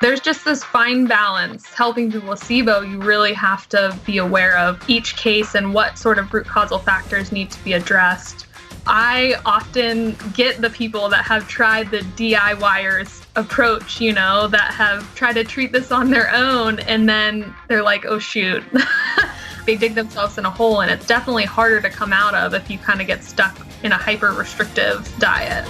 There's just this fine balance. Helping people with SIBO, you really have to be aware of each case and what sort of root causal factors need to be addressed. I often get the people that have tried the DIYers approach, that have tried to treat this on their own, and then they're like, oh shoot. They dig themselves in a hole, and it's definitely harder to come out of if you kind of get stuck in a hyper-restrictive diet.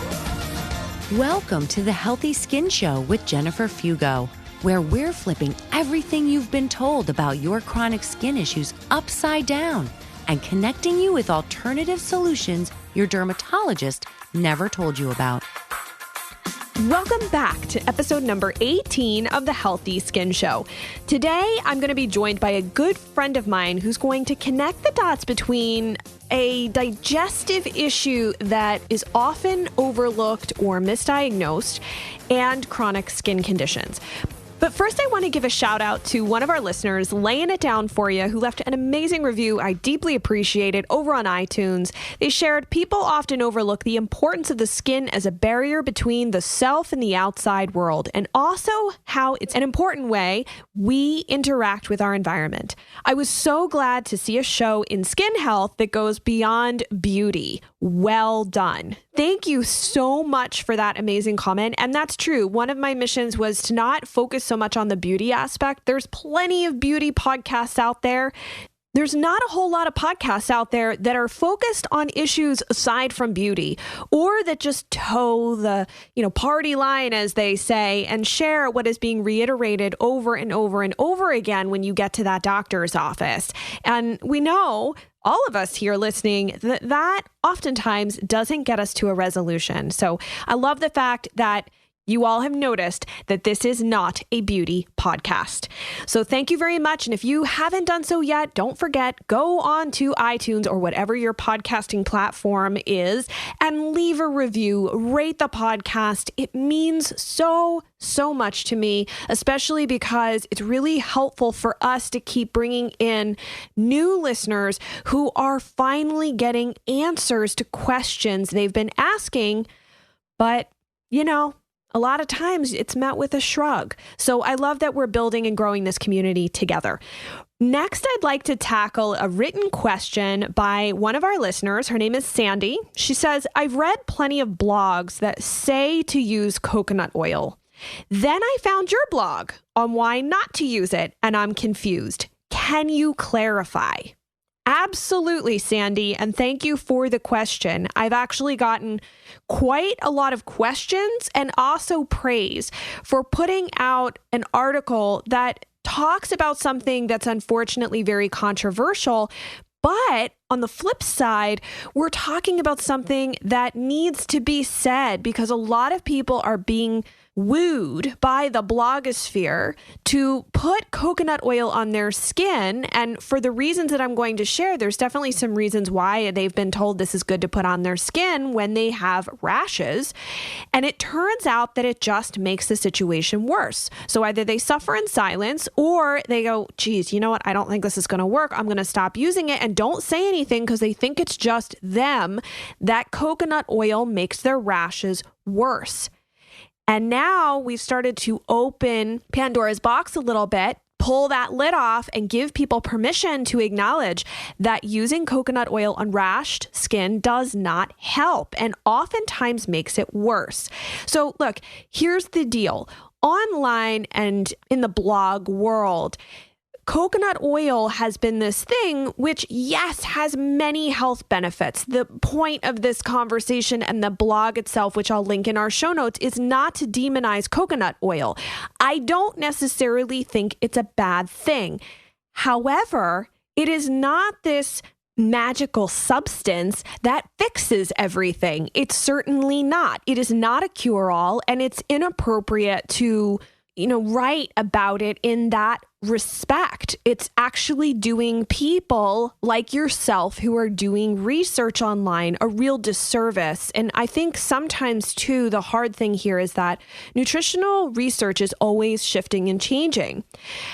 Welcome to the Healthy Skin Show with Jennifer Fugo, where we're flipping everything you've been told about your chronic skin issues upside down and connecting you with alternative solutions your dermatologist never told you about. Welcome back to episode number 18 of the Healthy Skin Show. Today, I'm going to be joined by a good friend of mine who's going to connect the dots between a digestive issue that is often overlooked or misdiagnosed and chronic skin conditions. But first, I want to give a shout out to one of our listeners, laying it down for you, who left an amazing review. I deeply appreciate it over on iTunes. They shared, people often overlook the importance of the skin as a barrier between the self and the outside world, and also how it's an important way we interact with our environment. I was so glad to see a show in skin health that goes beyond beauty. Well done. Thank you so much for that amazing comment. And that's true. One of my missions was to not focus so much on the beauty aspect. There's plenty of beauty podcasts out there. There's not a whole lot of podcasts out there that are focused on issues aside from beauty, or that just toe the, party line, as they say, and share what is being reiterated over and over and over again when you get to that doctor's office. And we know, all of us here listening, that oftentimes doesn't get us to a resolution. So I love the fact that you all have noticed that this is not a beauty podcast. So thank you very much. And if you haven't done so yet, don't forget, go on to iTunes or whatever your podcasting platform is and leave a review, rate the podcast. It means so much to me, especially because it's really helpful for us to keep bringing in new listeners who are finally getting answers to questions they've been asking, but a lot of times it's met with a shrug. So I love that we're building and growing this community together. Next, I'd like to tackle a written question by one of our listeners. Her name is Sandy. She says, I've read plenty of blogs that say to use coconut oil. Then I found your blog on why not to use it, and I'm confused. Can you clarify? Absolutely, Sandy, and thank you for the question. I've actually gotten quite a lot of questions and also praise for putting out an article that talks about something that's unfortunately very controversial. But on the flip side, we're talking about something that needs to be said because a lot of people are being wooed by the blogosphere to put coconut oil on their skin. And for the reasons that I'm going to share, there's definitely some reasons why they've been told this is good to put on their skin when they have rashes. And it turns out that it just makes the situation worse. So either they suffer in silence or they go, geez, you know what? I don't think this is going to work. I'm going to stop using it, and don't say anything because they think it's just them. That coconut oil makes their rashes worse. And now we've started to open Pandora's box a little bit, pull that lid off, and give people permission to acknowledge that using coconut oil on rashed skin does not help and oftentimes makes it worse. So look, here's the deal. Online and in the blog world, coconut oil has been this thing which, yes, has many health benefits. The point of this conversation and the blog itself, which I'll link in our show notes, is not to demonize coconut oil. I don't necessarily think it's a bad thing. However, it is not this magical substance that fixes everything. It's certainly not. It is not a cure-all, and it's inappropriate to write about it in that respect. It's actually doing people like yourself who are doing research online a real disservice. And I think sometimes too, the hard thing here is that nutritional research is always shifting and changing.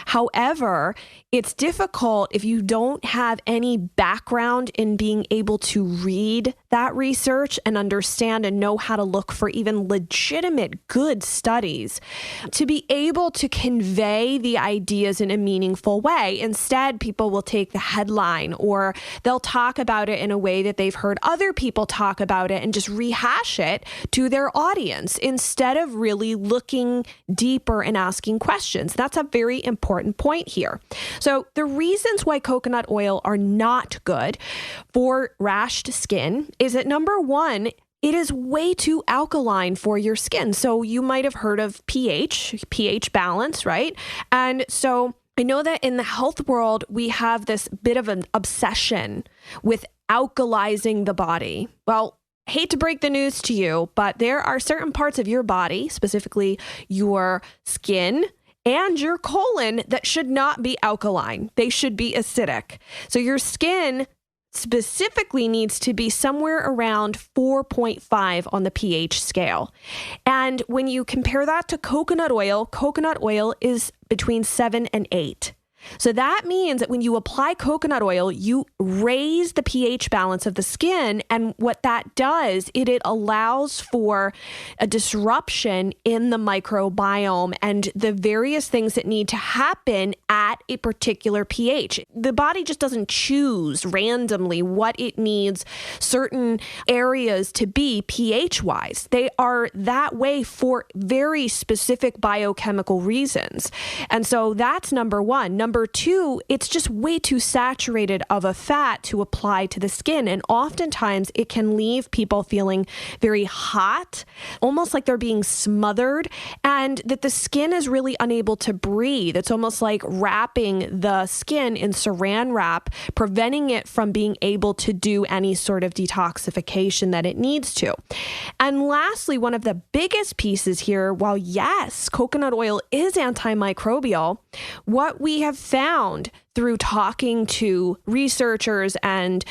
However, it's difficult if you don't have any background in being able to read that research and understand and know how to look for even legitimate good studies to be able to convey the ideas in a meaningful way. Instead, people will take the headline or they'll talk about it in a way that they've heard other people talk about it and just rehash it to their audience instead of really looking deeper and asking questions. That's a very important point here. So the reasons why coconut oil are not good for rashed skin is that number one, it is way too alkaline for your skin. So you might have heard of pH balance, right? And so I know that in the health world, we have this bit of an obsession with alkalizing the body. Well, hate to break the news to you, but there are certain parts of your body, specifically your skin and your colon, that should not be alkaline. They should be acidic. So your skin specifically needs to be somewhere around 4.5 on the pH scale. And when you compare that to coconut oil is between 7 and 8. So that means that when you apply coconut oil, you raise the pH balance of the skin. And what that does, it allows for a disruption in the microbiome and the various things that need to happen at a particular pH. The body just doesn't choose randomly what it needs certain areas to be pH-wise. They are that way for very specific biochemical reasons. And so that's number one. Number two, it's just way too saturated of a fat to apply to the skin. And oftentimes it can leave people feeling very hot, almost like they're being smothered, and that the skin is really unable to breathe. It's almost like wrapping the skin in saran wrap, preventing it from being able to do any sort of detoxification that it needs to. And lastly, one of the biggest pieces here, while yes, coconut oil is antimicrobial, what we have found through talking to researchers and,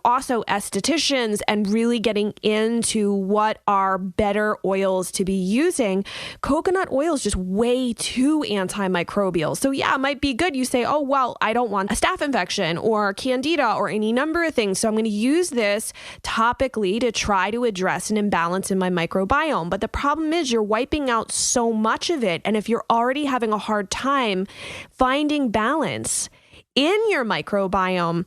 also estheticians and really getting into what are better oils to be using, coconut oil is just way too antimicrobial. So yeah, it might be good. You say, oh, well, I don't want a staph infection or candida or any number of things. So I'm going to use this topically to try to address an imbalance in my microbiome. But the problem is you're wiping out so much of it. And if you're already having a hard time finding balance in your microbiome,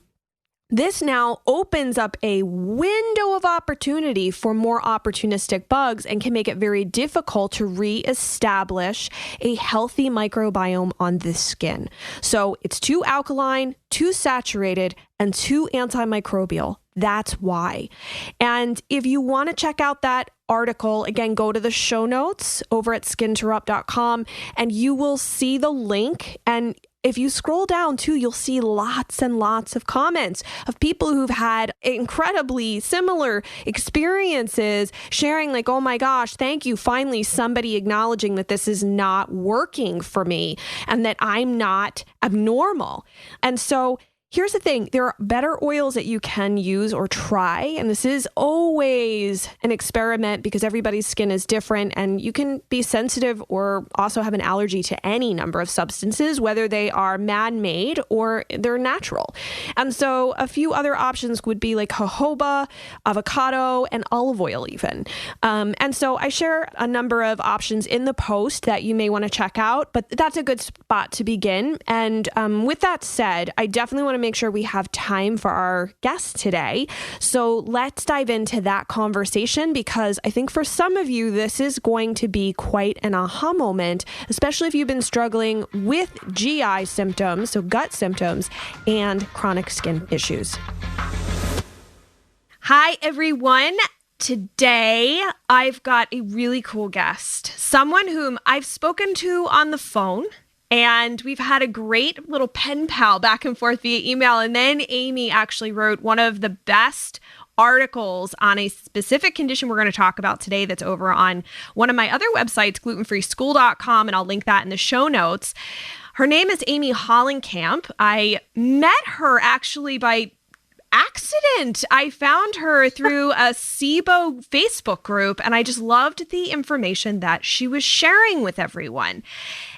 this now opens up a window of opportunity for more opportunistic bugs and can make it very difficult to reestablish a healthy microbiome on the skin. So it's too alkaline, too saturated, and too antimicrobial. That's why. And if you want to check out that article, again, go to the show notes over at skinterrupt.com and you will see the link. And if you scroll down too, you'll see lots and lots of comments of people who've had incredibly similar experiences sharing like, oh my gosh, thank you. Finally, somebody acknowledging that this is not working for me and that I'm not abnormal. And so here's the thing, there are better oils that you can use or try, and this is always an experiment because everybody's skin is different and you can be sensitive or also have an allergy to any number of substances, whether they are man-made or they're natural. And so a few other options would be like jojoba, avocado, and olive oil even. And so I share a number of options in the post that you may want to check out, but that's a good spot to begin. And with that said, I definitely want to make sure we have time for our guest today. So let's dive into that conversation because I think for some of you, this is going to be quite an aha moment, especially if you've been struggling with GI symptoms, so gut symptoms, and chronic skin issues. Hi, everyone. Today, I've got a really cool guest, someone whom I've spoken to on the phone. And we've had a great little pen pal back and forth via email. And then Amy actually wrote one of the best articles on a specific condition we're going to talk about today that's over on one of my other websites, glutenfreeschool.com. And I'll link that in the show notes. Her name is Amy Hollenkamp. I met her actually by accident. I found her through a SIBO Facebook group, and I just loved the information that she was sharing with everyone.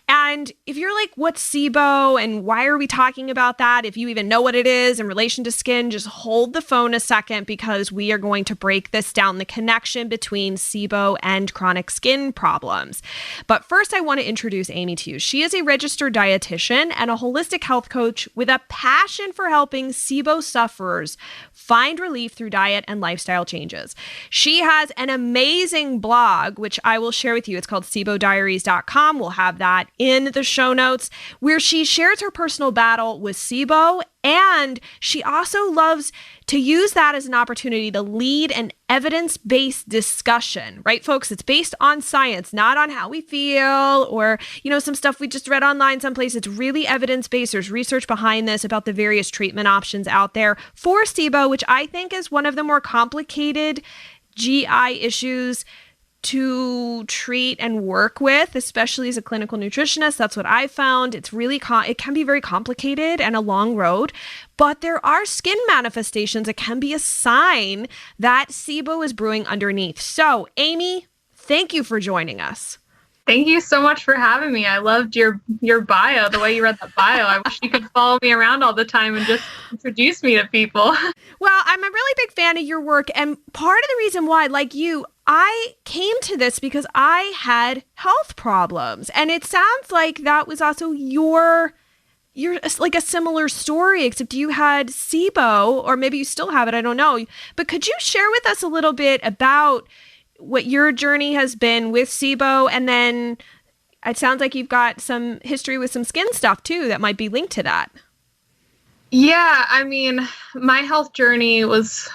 And if you're like, what's SIBO and why are we talking about that? If you even know what it is in relation to skin, just hold the phone a second because we are going to break this down, the connection between SIBO and chronic skin problems. But first, I want to introduce Amy to you. She is a registered dietitian and a holistic health coach with a passion for helping SIBO sufferers find relief through diet and lifestyle changes. She has an amazing blog, which I will share with you. It's called SIBOdiaries.com. We'll have that in the show notes, where she shares her personal battle with SIBO, and she also loves to use that as an opportunity to lead an evidence-based discussion, right, folks? It's based on science, not on how we feel or, some stuff we just read online someplace. It's really evidence-based. There's research behind this about the various treatment options out there for SIBO, which I think is one of the more complicated GI issues to treat and work with, especially as a clinical nutritionist. That's what I found. It's really, it can be very complicated and a long road, but there are skin manifestations that can be a sign that SIBO is brewing underneath. So, Amy, thank you for joining us. Thank you so much for having me. I loved your bio, the way you read that bio. I wish you could follow me around all the time and just introduce me to people. Well, I'm a really big fan of your work. And part of the reason why, like you, I came to this because I had health problems. And it sounds like that was also you're like a similar story, except you had SIBO, or maybe you still have it. I don't know. But could you share with us a little bit about what your journey has been with SIBO? And then it sounds like you've got some history with some skin stuff too that might be linked to that. Yeah, I mean, my health journey was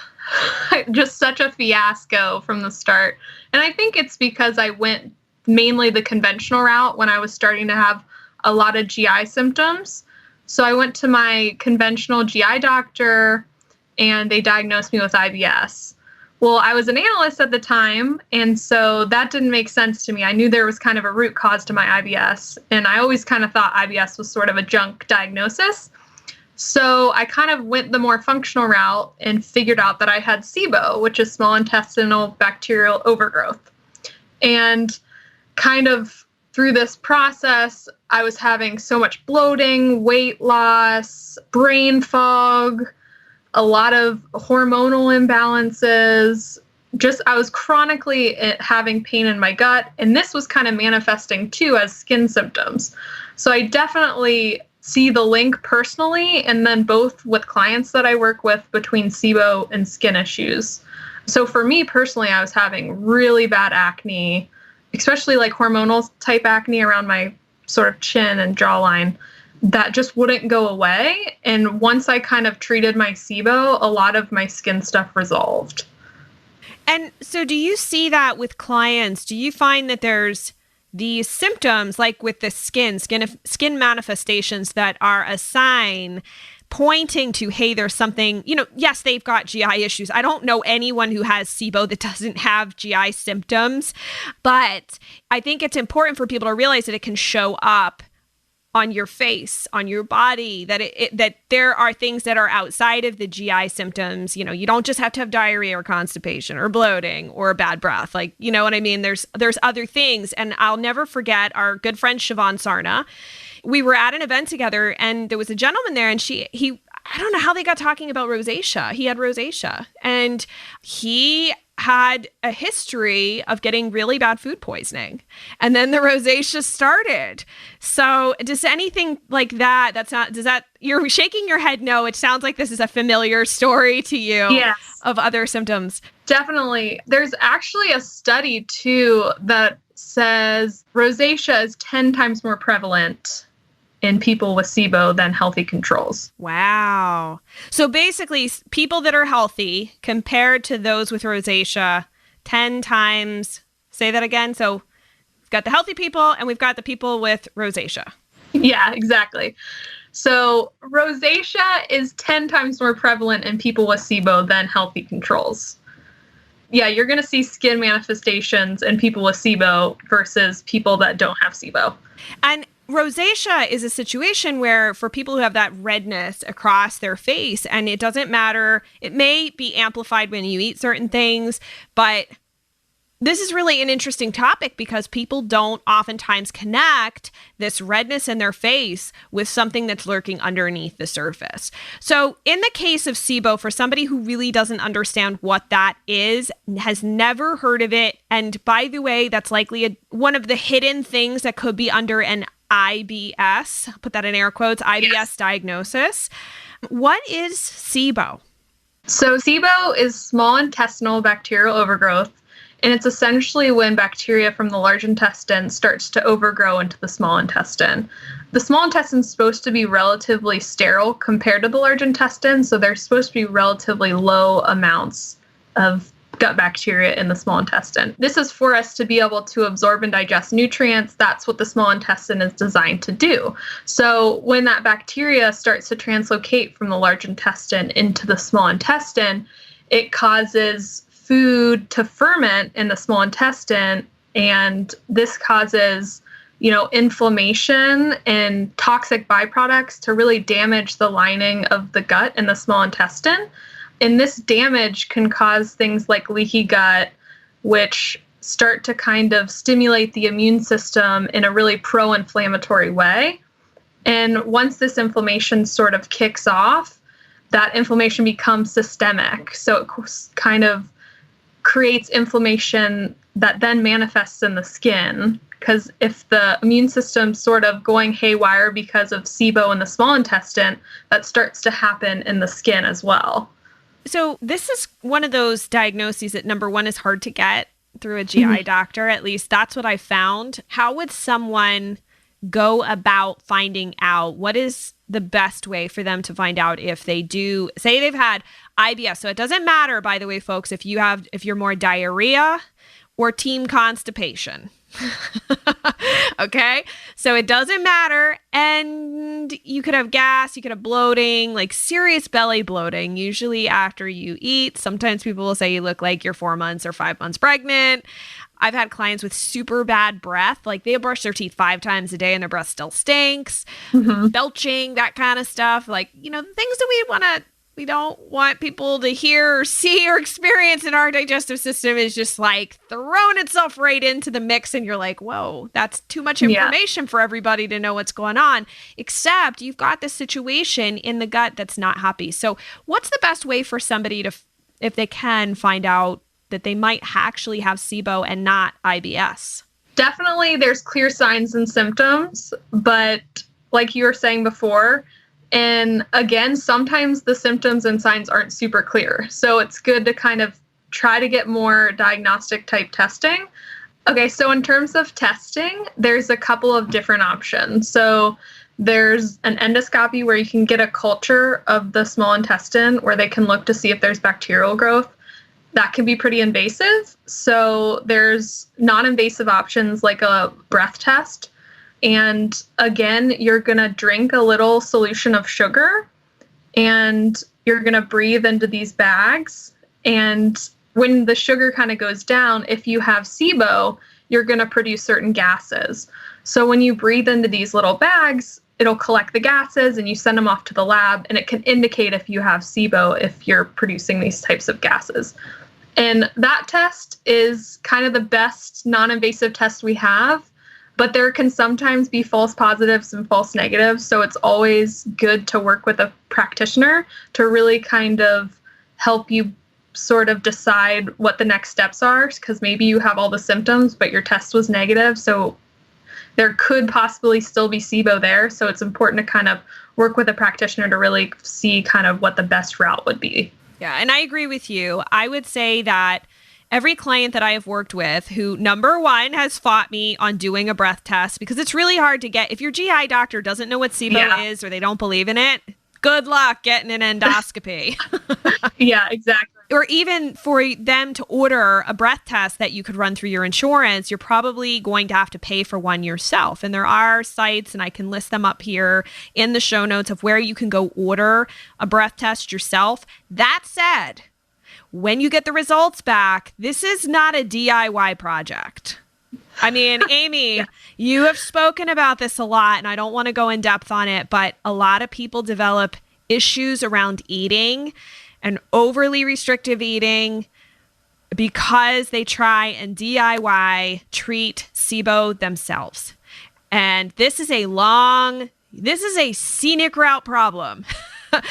just such a fiasco from the start. And I think it's because I went mainly the conventional route when I was starting to have a lot of GI symptoms. So I went to my conventional GI doctor and they diagnosed me with IBS. Well, I was an analyst at the time, and so that didn't make sense to me. I knew there was kind of a root cause to my IBS, and I always kind of thought IBS was sort of a junk diagnosis. So I kind of went the more functional route and figured out that I had SIBO, which is small intestinal bacterial overgrowth. And kind of through this process, I was having so much bloating, weight loss, brain fog, a lot of hormonal imbalances. I was chronically having pain in my gut, and this was kind of manifesting too as skin symptoms. So I definitely see the link personally, and then both with clients that I work with between SIBO and skin issues. So for me personally, I was having really bad acne, especially like hormonal type acne around my sort of chin and jawline, that just wouldn't go away. And once I kind of treated my SIBO, a lot of my skin stuff resolved. And so do you see that with clients? Do you find that there's these symptoms, like with the skin manifestations that are a sign pointing to, hey, there's something, yes, they've got GI issues. I don't know anyone who has SIBO that doesn't have GI symptoms, but I think it's important for people to realize that it can show up on your face, on your body, that that there are things that are outside of the GI symptoms. You don't just have to have diarrhea or constipation or bloating or bad breath. Like, you know what I mean? There's other things. And I'll never forget our good friend Siobhan Sarna. We were at an event together and there was a gentleman there, and I don't know how they got talking about rosacea. He had rosacea, and he had a history of getting really bad food poisoning. And then the rosacea started. So does anything like that, you're shaking your head no, it sounds like this is a familiar story to you. Yes. Of other symptoms. Definitely. There's actually a study too that says rosacea is 10 times more prevalent in people with SIBO than healthy controls. Wow. So basically, people that are healthy compared to those with rosacea, 10 times, say that again. So we've got the healthy people and we've got the people with rosacea. Yeah, exactly. So rosacea is 10 times more prevalent in people with SIBO than healthy controls. Yeah, you're going to see skin manifestations in people with SIBO versus people that don't have SIBO. And rosacea is a situation where for people who have that redness across their face, and it doesn't matter, it may be amplified when you eat certain things, but this is really an interesting topic because people don't oftentimes connect this redness in their face with something that's lurking underneath the surface. So in the case of SIBO, for somebody who really doesn't understand what that is, has never heard of it, and by the way, that's likely one of the hidden things that could be under an IBS, put that in air quotes, IBS diagnosis. What is SIBO? So SIBO is small intestinal bacterial overgrowth. And it's essentially when bacteria from the large intestine starts to overgrow into the small intestine. The small intestine is supposed to be relatively sterile compared to the large intestine, so there's supposed to be relatively low amounts of gut bacteria in the small intestine. This is for us to be able to absorb and digest nutrients. That's what the small intestine is designed to do. So when that bacteria starts to translocate from the large intestine into the small intestine, it causes food to ferment in the small intestine, and this causes, inflammation and toxic byproducts to really damage the lining of the gut and the small intestine. And this damage can cause things like leaky gut, which start to kind of stimulate the immune system in a really pro-inflammatory way. And once this inflammation sort of kicks off, that inflammation becomes systemic. So it kind of creates inflammation that then manifests in the skin. Because if the immune system's sort of going haywire because of SIBO in the small intestine, that starts to happen in the skin as well. So this is one of those diagnoses that, number one, is hard to get through a GI doctor. At least that's what I found. How would someone go about finding out? What is the best way for them to find out if they do, say they've had IBS? So it doesn't matter, by the way, folks, if you're more diarrhea or team constipation. Okay? So it doesn't matter. And you could have gas, you could have bloating, like serious belly bloating, usually after you eat. Sometimes people will say you look like you're 4 months or 5 months pregnant. I've had clients with super bad breath, like they brush their teeth 5 times a day and their breath still stinks, belching, that kind of stuff. Like, things that we don't want people to hear or see or experience in our digestive system is just like throwing itself right into the mix. And you're like, whoa, that's too much information for everybody to know what's going on, except you've got this situation in the gut that's not happy. So what's the best way for somebody to, if they can, find out that they might actually have SIBO and not IBS? Definitely there's clear signs and symptoms, but like you were saying before, and again, sometimes the symptoms and signs aren't super clear. So it's good to kind of try to get more diagnostic type testing. Okay, so in terms of testing, there's a couple of different options. So there's an endoscopy where you can get a culture of the small intestine where they can look to see if there's bacterial growth. That can be pretty invasive. So there's non-invasive options like a breath test. And again, you're going to drink a little solution of sugar and you're going to breathe into these bags. And when the sugar kind of goes down, if you have SIBO, you're going to produce certain gases. So when you breathe into these little bags, it'll collect the gases and you send them off to the lab, and it can indicate if you have SIBO if you're producing these types of gases. And that test is kind of the best non-invasive test we have, but there can sometimes be false positives and false negatives. So it's always good to work with a practitioner to really kind of help you sort of decide what the next steps are, because maybe you have all the symptoms, but your test was negative. So there could possibly still be SIBO there. So it's important to kind of work with a practitioner to really see kind of what the best route would be. Yeah, and I agree with you. I would say that every client that I have worked with who, number one, has fought me on doing a breath test, because it's really hard to get. If your GI doctor doesn't know what SIBO is or they don't believe in it, good luck getting an endoscopy. Yeah, exactly. Or even for them to order a breath test that you could run through your insurance, you're probably going to have to pay for one yourself. And there are sites, and I can list them up here in the show notes, of where you can go order a breath test yourself. That said, when you get the results back, this is not a DIY project. I mean, Amy, you have spoken about this a lot, and I don't want to go in depth on it, but a lot of people develop issues around eating and overly restrictive eating because they try and DIY treat SIBO themselves. And this is a scenic route problem.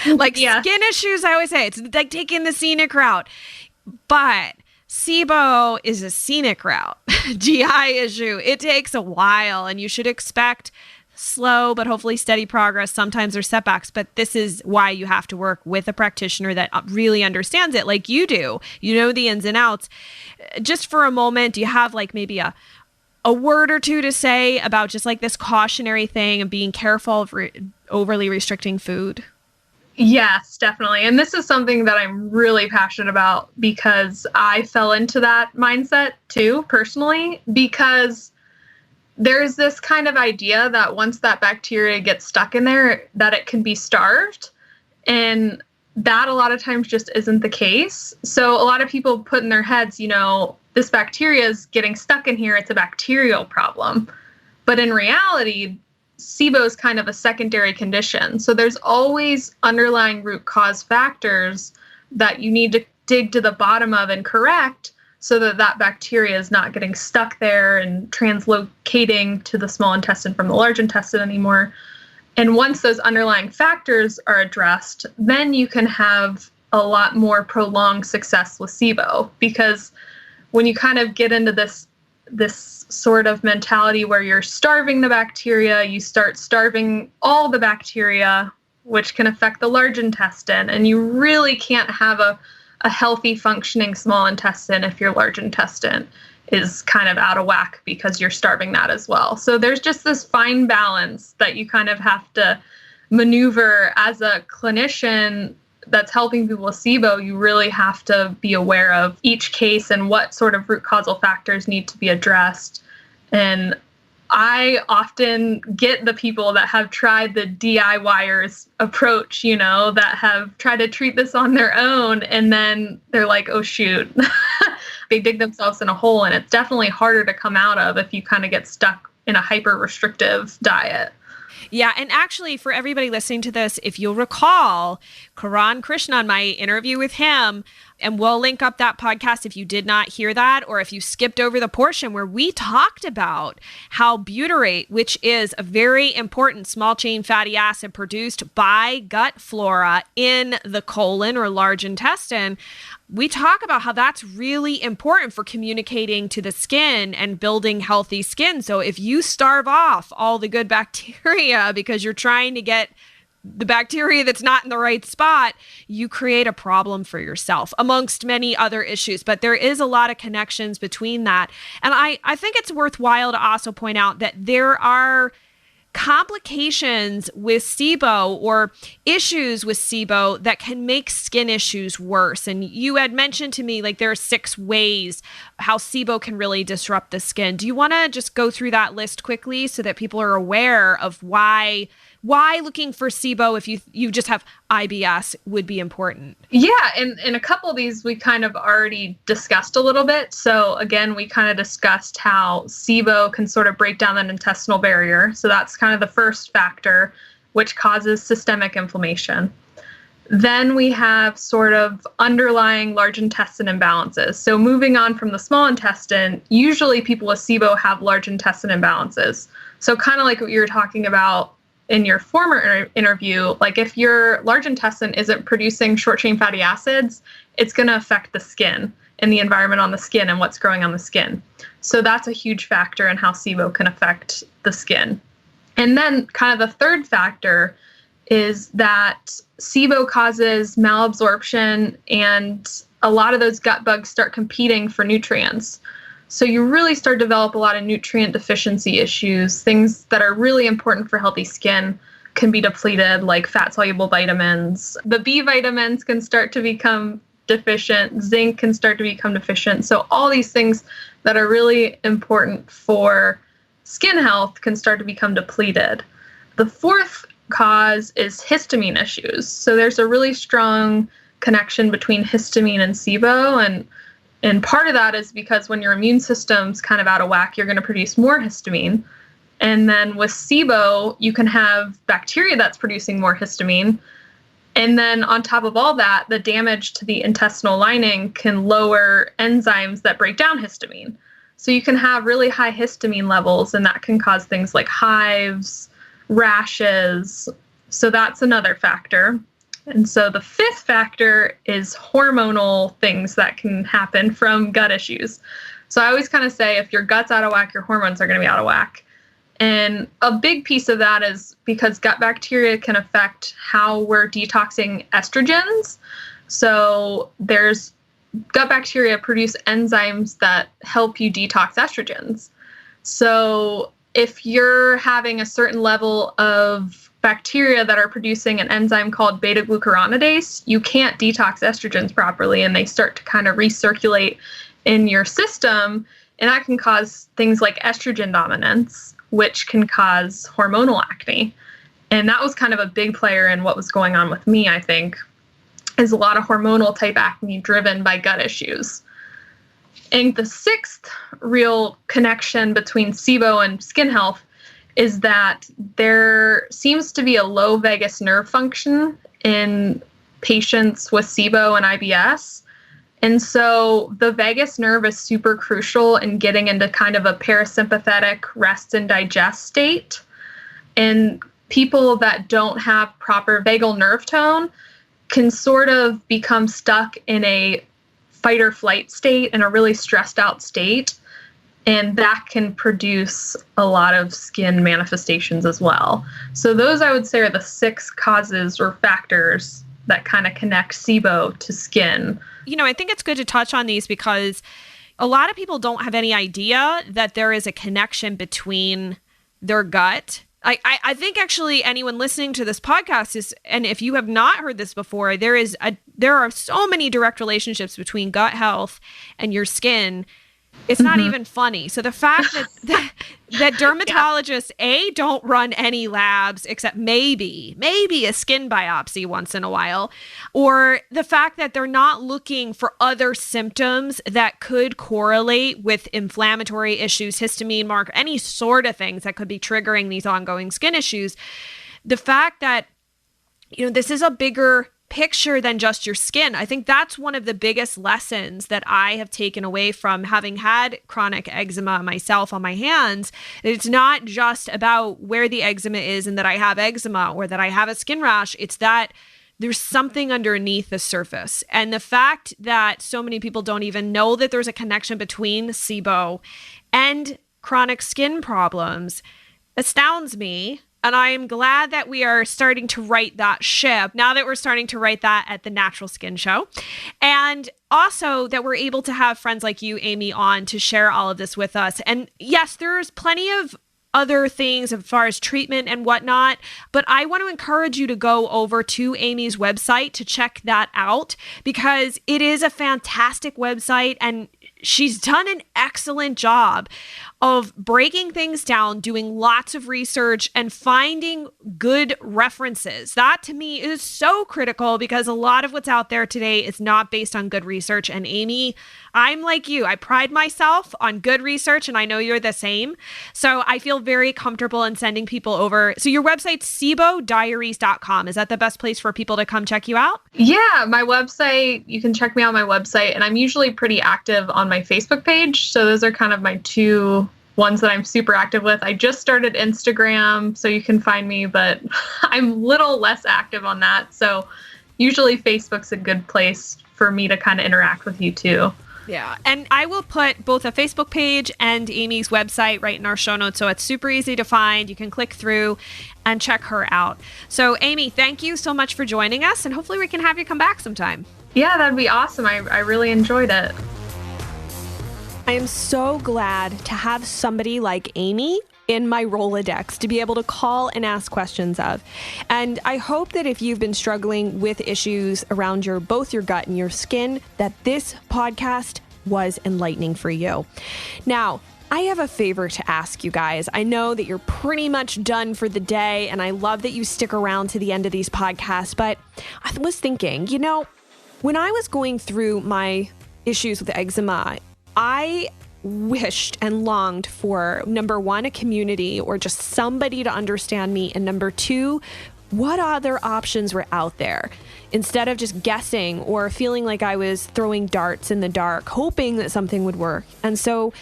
Like skin issues, I always say, it's like taking the scenic route. But SIBO is a scenic route. GI issue, it takes a while, and you should expect slow but hopefully steady progress. Sometimes there's setbacks, but this is why you have to work with a practitioner that really understands it like you do. You know the ins and outs. Just for a moment, do you have like maybe a word or two to say about just like this cautionary thing of being careful of overly restricting food? Yes, definitely. And this is something that I'm really passionate about because I fell into that mindset too, personally, because there's this kind of idea that once that bacteria gets stuck in there, that it can be starved. And that a lot of times just isn't the case. So a lot of people put in their heads, this bacteria is getting stuck in here. It's a bacterial problem. But in reality, SIBO is kind of a secondary condition. So there's always underlying root cause factors that you need to dig to the bottom of and correct so that that bacteria is not getting stuck there and translocating to the small intestine from the large intestine anymore. And once those underlying factors are addressed, then you can have a lot more prolonged success with SIBO. Because when you kind of get into this sort of mentality where you're starving the bacteria, you start starving all the bacteria, which can affect the large intestine. And you really can't have a healthy functioning small intestine if your large intestine is kind of out of whack because you're starving that as well. So there's just this fine balance that you kind of have to maneuver as a clinician that's helping people with SIBO. You really have to be aware of each case and what sort of root causal factors need to be addressed. And I often get the people that have tried the DIYers approach, that have tried to treat this on their own. And then they're like, oh, shoot, they dig themselves in a hole. And it's definitely harder to come out of if you kind of get stuck in a hyper restrictive diet. Yeah. And actually, for everybody listening to this, if you'll recall, Karan Krishnan, my interview with him, and we'll link up that podcast if you did not hear that, or if you skipped over the portion where we talked about how butyrate, which is a very important small chain fatty acid produced by gut flora in the colon or large intestine, we talk about how that's really important for communicating to the skin and building healthy skin. So if you starve off all the good bacteria because you're trying to get the bacteria that's not in the right spot, you create a problem for yourself, amongst many other issues. But there is a lot of connections between that. And I think it's worthwhile to also point out that there are complications with SIBO or issues with SIBO that can make skin issues worse. And you had mentioned to me, like, there are 6 ways how SIBO can really disrupt the skin. Do you want to just go through that list quickly so that people are aware of why looking for SIBO if you just have IBS would be important? Yeah, and a couple of these we kind of already discussed a little bit. So again, we kind of discussed how SIBO can sort of break down that intestinal barrier. So that's kind of the first factor, which causes systemic inflammation. Then we have sort of underlying large intestine imbalances. So moving on from the small intestine, usually people with SIBO have large intestine imbalances. So kind of like what you were talking about in your former interview, like if your large intestine isn't producing short chain fatty acids, it's going to affect the skin and the environment on the skin and what's growing on the skin. So that's a huge factor in how SIBO can affect the skin. And then kind of the third factor is that SIBO causes malabsorption, and a lot of those gut bugs start competing for nutrients. So you really start to develop a lot of nutrient deficiency issues. Things that are really important for healthy skin can be depleted, like fat-soluble vitamins. The B vitamins can start to become deficient. Zinc can start to become deficient. So all these things that are really important for skin health can start to become depleted. The fourth cause is histamine issues. So there's a really strong connection between histamine and SIBO, and And part of that is because when your immune system's kind of out of whack, you're going to produce more histamine. And then with SIBO, you can have bacteria that's producing more histamine. And then on top of all that, the damage to the intestinal lining can lower enzymes that break down histamine. So you can have really high histamine levels, and that can cause things like hives, rashes. So that's another factor. And so the fifth factor is hormonal things that can happen from gut issues. So I always kind of say if your gut's out of whack, your hormones are going to be out of whack. And a big piece of that is because gut bacteria can affect how we're detoxing estrogens. So there's gut bacteria produce enzymes that help you detox estrogens. So if you're having a certain level of bacteria that are producing an enzyme called beta-glucuronidase, you can't detox estrogens properly, and they start to kind of recirculate in your system, and that can cause things like estrogen dominance, which can cause hormonal acne. And that was kind of a big player in what was going on with me, I think, is a lot of hormonal type acne driven by gut issues. And the sixth real connection between SIBO and skin health is that there seems to be a low vagus nerve function in patients with SIBO and IBS. And so the vagus nerve is super crucial in getting into kind of a parasympathetic rest and digest state. And people that don't have proper vagal nerve tone can sort of become stuck in a fight or flight state, in a really stressed out state. And that can produce a lot of skin manifestations as well. So those, I would say, are the 6 causes or factors that kind of connect SIBO to skin. You know, I think it's good to touch on these because a lot of people don't have any idea that there is a connection between their gut. I think actually anyone listening to this podcast is, and if you have not heard this before, there are so many direct relationships between gut health and your skin. It's not even funny. So the fact that dermatologists, don't run any labs except maybe a skin biopsy once in a while, or the fact that they're not looking for other symptoms that could correlate with inflammatory issues, histamine mark, any sort of things that could be triggering these ongoing skin issues. The fact that, this is a bigger picture than just your skin. I think that's one of the biggest lessons that I have taken away from having had chronic eczema myself on my hands. It's not just about where the eczema is and that I have eczema or that I have a skin rash. It's that there's something underneath the surface. And the fact that so many people don't even know that there's a connection between SIBO and chronic skin problems astounds me. And I am glad that we are starting to right that ship now that we're starting to write that at the Natural Skin Show. And also that we're able to have friends like you, Amy, on to share all of this with us. And yes, there's plenty of other things as far as treatment and whatnot, but I want to encourage you to go over to Amy's website to check that out because it is a fantastic website and she's done an excellent job of breaking things down, doing lots of research, and finding good references. That to me is so critical because a lot of what's out there today is not based on good research. And Amy, I'm like you. I pride myself on good research, and I know you're the same. So I feel very comfortable in sending people over. So your website's SIBOdiaries.com. Is that the best place for people to come check you out? Yeah, my website, you can check me out on my website, and I'm usually pretty active on my Facebook page. So those are kind of my 2 ones that I'm super active with. I just started Instagram, so you can find me, but I'm a little less active on that. So usually Facebook's a good place for me to kind of interact with you too. Yeah. And I will put both a Facebook page and Amy's website right in our show notes. So it's super easy to find. You can click through and check her out. So Amy, thank you so much for joining us. And hopefully we can have you come back sometime. Yeah, that'd be awesome. I really enjoyed it. I am so glad to have somebody like Amy in my Rolodex to be able to call and ask questions of. And I hope that if you've been struggling with issues around both your gut and your skin, that this podcast was enlightening for you. Now, I have a favor to ask you guys. I know that you're pretty much done for the day, and I love that you stick around to the end of these podcasts, but I was thinking, when I was going through my issues with eczema, I wished and longed for, number one, a community or just somebody to understand me. And number two, what other options were out there instead of just guessing or feeling like I was throwing darts in the dark, hoping that something would work. And so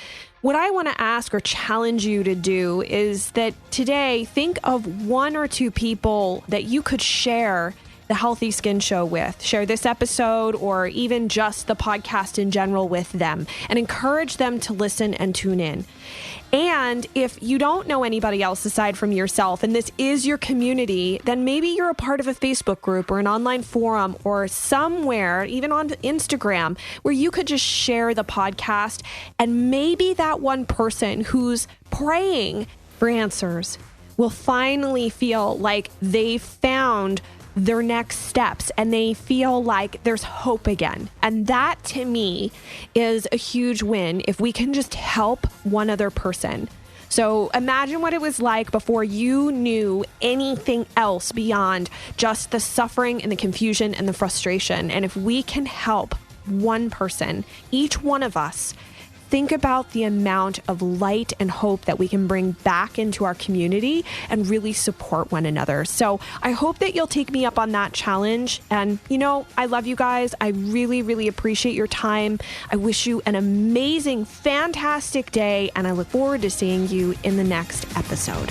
what I want to ask or challenge you to do is that today, think of one or two people that you could share the Healthy Skin Show with. Share this episode or even just the podcast in general with them and encourage them to listen and tune in. And if you don't know anybody else aside from yourself and this is your community, then maybe you're a part of a Facebook group or an online forum or somewhere, even on Instagram, where you could just share the podcast. And maybe that one person who's praying for answers will finally feel like they found their next steps and they feel like there's hope again. And that to me is a huge win if we can just help one other person. So imagine what it was like before you knew anything else beyond just the suffering and the confusion and the frustration. And if we can help one person, each one of us, think about the amount of light and hope that we can bring back into our community and really support one another. So I hope that you'll take me up on that challenge. And, I love you guys. I really, really appreciate your time. I wish you an amazing, fantastic day. And I look forward to seeing you in the next episode.